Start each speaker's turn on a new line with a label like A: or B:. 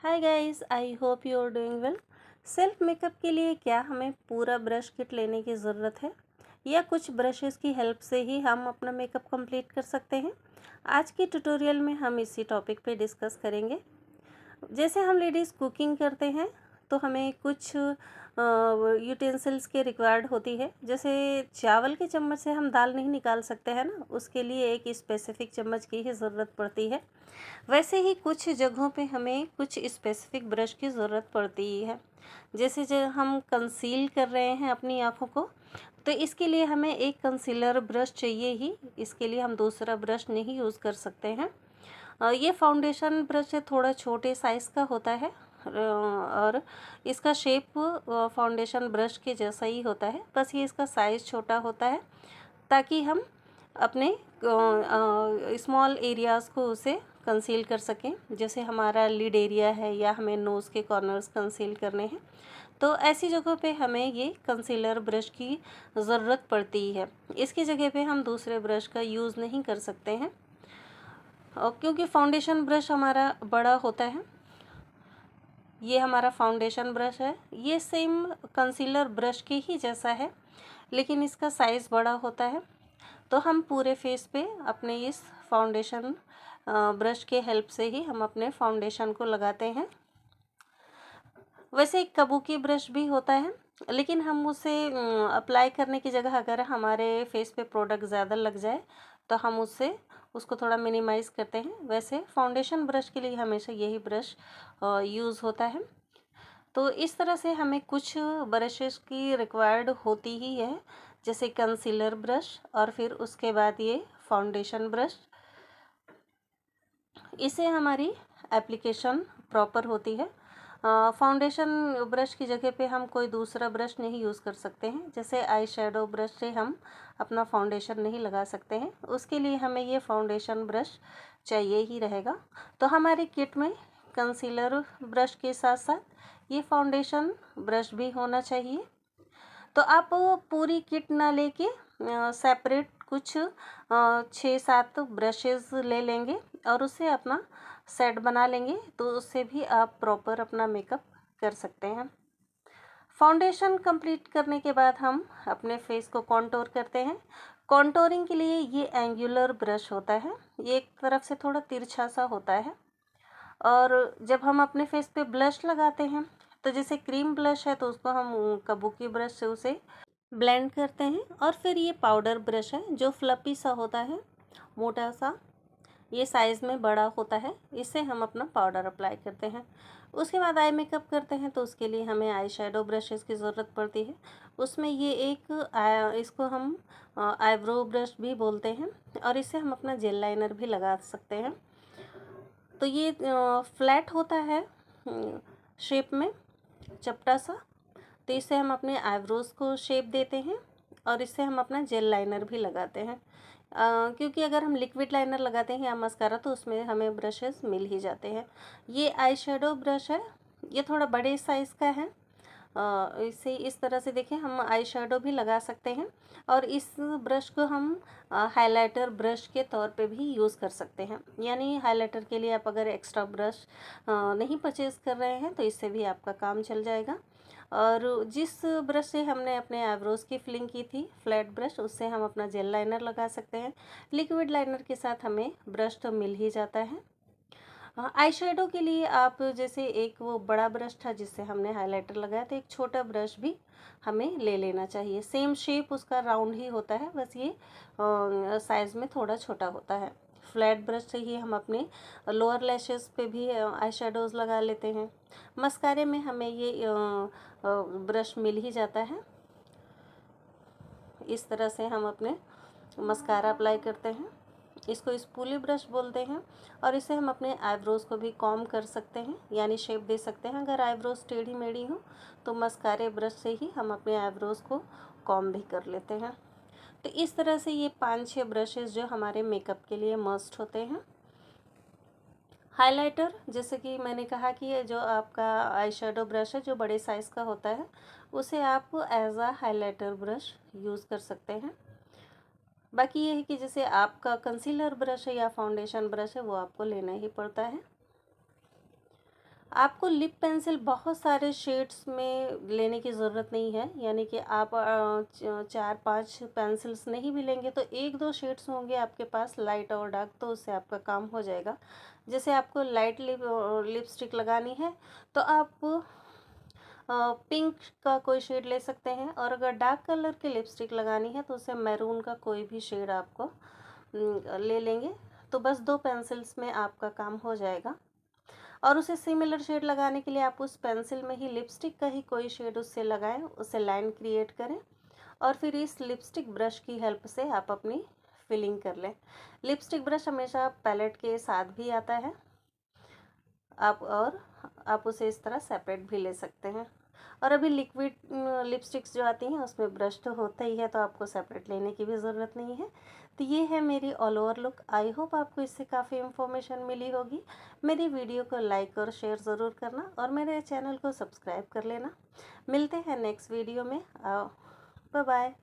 A: Hi guys, I hope you are doing well. Self makeup के लिए क्या हमें पूरा ब्रश किट लेने की ज़रूरत है या कुछ ब्रशेस की हेल्प से ही हम अपना मेकअप कंप्लीट कर सकते हैं? आज के ट्यूटोरियल में हम इसी टॉपिक पे डिस्कस करेंगे। जैसे हम लेडीज़ कुकिंग करते हैं तो हमें कुछ यूटेंसिल्स की रिक्वायर्ड होती है। जैसे चावल के चम्मच से हम दाल नहीं निकाल सकते हैं ना, उसके लिए एक स्पेसिफिक चम्मच की ही ज़रूरत पड़ती है। वैसे ही कुछ जगहों पे हमें कुछ स्पेसिफिक ब्रश की ज़रूरत पड़ती है। जैसे जब हम कंसील कर रहे हैं अपनी आँखों को, तो इसके लिए हमें एक कंसीलर ब्रश चाहिए ही। इसके लिए हम दूसरा ब्रश नहीं यूज़ कर सकते हैं। ये फाउंडेशन ब्रश है, थोड़ा छोटे साइज़ का होता है और इसका शेप फाउंडेशन ब्रश के जैसा ही होता है, बस ये इसका साइज़ छोटा होता है ताकि हम अपने स्मॉल एरियाज़ को उसे कंसील कर सकें। जैसे हमारा लिड एरिया है या हमें नोज़ के कॉर्नर्स कंसील करने हैं, तो ऐसी जगहों पे हमें ये कंसीलर ब्रश की ज़रूरत पड़ती है। इसकी जगह पे हम दूसरे ब्रश का यूज़ नहीं कर सकते हैं और क्योंकि फाउंडेशन ब्रश हमारा बड़ा होता है। ये हमारा फाउंडेशन ब्रश है, ये सेम कंसीलर ब्रश के ही जैसा है, लेकिन इसका साइज़ बड़ा होता है। तो हम पूरे फेस पे अपने इस फाउंडेशन ब्रश के हेल्प से ही हम अपने फाउंडेशन को लगाते हैं। वैसे एक कबूकी ब्रश भी होता है, लेकिन हम उसे अप्लाई करने की जगह अगर हमारे फेस पे प्रोडक्ट ज़्यादा लग जाए तो हम उसको थोड़ा मिनिमाइज़ करते हैं। वैसे फाउंडेशन ब्रश के लिए हमेशा यही ब्रश यूज़ होता है। तो इस तरह से हमें कुछ ब्रशेस की रिक्वायर्ड होती ही है, जैसे कंसीलर ब्रश और फिर उसके बाद ये फाउंडेशन ब्रश। इससे हमारी एप्लीकेशन प्रॉपर होती है। फाउंडेशन ब्रश की जगह पे हम कोई दूसरा ब्रश नहीं यूज़ कर सकते हैं। जैसे आई शेडो ब्रश से हम अपना फाउंडेशन नहीं लगा सकते हैं, उसके लिए हमें ये फाउंडेशन ब्रश चाहिए ही रहेगा। तो हमारे किट में कंसीलर ब्रश के साथ साथ ये फाउंडेशन ब्रश भी होना चाहिए। तो आप पूरी किट ना लेके सेपरेट कुछ 6-7 ब्रशेस ले लेंगे और उससे अपना सेट बना लेंगे, तो उससे भी आप प्रॉपर अपना मेकअप कर सकते हैं। फाउंडेशन कंप्लीट करने के बाद हम अपने फेस को कॉन्टोर करते हैं। कॉन्टोरिंग के लिए ये एंगुलर ब्रश होता है, ये एक तरफ से थोड़ा तिरछा सा होता है। और जब हम अपने फेस पे ब्लश लगाते हैं, तो जैसे क्रीम ब्लश है तो उसको हम कबूकी ब्रश से उसे ब्लेंड करते हैं। और फिर ये पाउडर ब्रश है जो फ्लपी सा होता है, मोटा सा, ये साइज़ में बड़ा होता है, इससे हम अपना पाउडर अप्लाई करते हैं। उसके बाद आई मेकअप करते हैं, तो उसके लिए हमें आई शेडो ब्रशेस की ज़रूरत पड़ती है। उसमें ये इसको हम आईब्रो ब्रश भी बोलते हैं और इससे हम अपना जेल लाइनर भी लगा सकते हैं। तो ये फ्लैट होता है शेप में, चपटा सा, तो इससे हम अपने आईब्रोज़ को शेप देते हैं और इससे हम अपना जेल लाइनर भी लगाते हैं। क्योंकि अगर हम लिक्विड लाइनर लगाते हैं या मस्कारा तो उसमें हमें ब्रशेस मिल ही जाते हैं। ये आई शेडो ब्रश है, ये थोड़ा बड़े साइज़ का है। इसे इस तरह से देखें, हम आई शेडो भी लगा सकते हैं और इस ब्रश को हम हाइलाइटर ब्रश के तौर पे भी यूज़ कर सकते हैं। यानी हाइलाइटर के लिए आप अगर एक्स्ट्रा ब्रश नहीं परचेज़ कर रहे हैं तो इससे भी आपका काम चल जाएगा। और जिस ब्रश से हमने अपने आईब्रोज़ की फिलिंग की थी, फ्लैट ब्रश, उससे हम अपना जेल लाइनर लगा सकते हैं। लिक्विड लाइनर के साथ हमें ब्रश तो मिल ही जाता है। आई शेडो के लिए आप जैसे एक वो बड़ा ब्रश था जिससे हमने हाइलाइटर लगाया, तो एक छोटा ब्रश भी हमें ले लेना चाहिए। सेम शेप उसका राउंड ही होता है, बस ये साइज़ में थोड़ा छोटा होता है। फ्लैट ब्रश से ही हम अपने लोअर लैशेस पे भी आई शेडोज़ लगा लेते हैं। मस्कारे में हमें ये ब्रश मिल ही जाता है। इस तरह से हम अपने मस्कारा अप्लाई करते हैं। इसको स्पूली ब्रश बोलते हैं और इससे हम अपने आईब्रोज़ को भी कॉम कर सकते हैं, यानी शेप दे सकते हैं। अगर आईब्रोज़ टेढ़ी मेढ़ी हो तो मस्कारे ब्रश से ही हम अपने आईब्रोज़ को कॉम भी कर लेते हैं। तो इस तरह से ये 5-6 ब्रशेस जो हमारे मेकअप के लिए मस्ट होते हैं। हाइलाइटर, जैसे कि मैंने कहा कि ये जो आपका आई शेडो ब्रश है जो बड़े साइज़ का होता है, उसे आप as a highlighter brush use कर सकते हैं। बाकी ये है कि जैसे आपका कंसीलर ब्रश है या फाउंडेशन ब्रश है, वो आपको लेना ही पड़ता है। आपको लिप पेंसिल बहुत सारे शेड्स में लेने की ज़रूरत नहीं है, यानी कि आप 4-5 पेंसिल्स नहीं भी लेंगे तो 1-2 शेड्स होंगे आपके पास लाइट और डार्क, तो उससे आपका काम हो जाएगा। जैसे आपको लाइट लिपस्टिक लगानी है तो आप पिंक का कोई शेड ले सकते हैं, और अगर डार्क कलर की लिपस्टिक लगानी है तो उसे मैरून का कोई भी शेड आपको ले लेंगे, तो बस 2 पेंसिल्स में आपका काम हो जाएगा। और उसे सिमिलर शेड लगाने के लिए आप उस पेंसिल में ही लिपस्टिक का ही कोई शेड उससे लगाएं, उससे लाइन क्रिएट करें, और फिर इस लिपस्टिक ब्रश की हेल्प से आप अपनी फिलिंग कर लें। लिपस्टिक ब्रश हमेशा पैलेट के साथ भी आता है, आप उसे इस तरह सेपरेट भी ले सकते हैं। और अभी लिक्विड लिपस्टिक्स जो आती हैं उसमें ब्रश तो होता ही है, तो आपको सेपरेट लेने की भी ज़रूरत नहीं है। तो ये है मेरी all over look. I hope आपको इससे काफ़ी इन्फॉर्मेशन मिली होगी। मेरी वीडियो को लाइक और शेयर ज़रूर करना, और मेरे चैनल को सब्सक्राइब कर लेना। मिलते हैं नेक्स्ट वीडियो में। Bye bye.